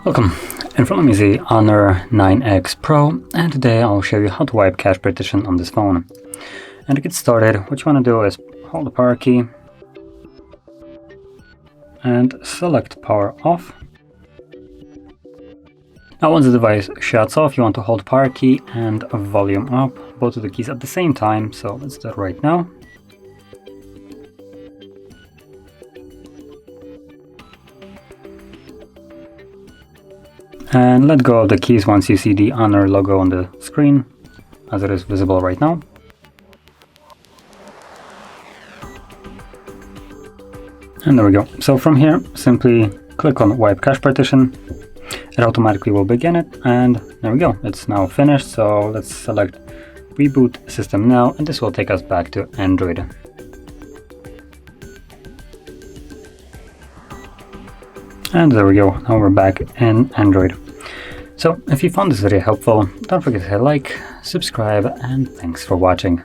Welcome. In front of me is the Honor 9X Pro, and today I'll show you how to wipe cache partition on this phone. And to get started, what you want to do is hold the power key and select power off. Now once the device shuts off, you want to hold power key and volume up, both of the keys at the same time, so let's do it right now. And let go of the keys once you see the Honor logo on the screen, as it is visible right now. And there we go. So from here, simply click on Wipe Cache Partition. It automatically will begin it, and there we go. It's now finished, so let's select Reboot System Now, and this will take us back to Android. And there we go, now we're back in Android. So if you found this video helpful, don't forget to hit like, subscribe, and thanks for watching.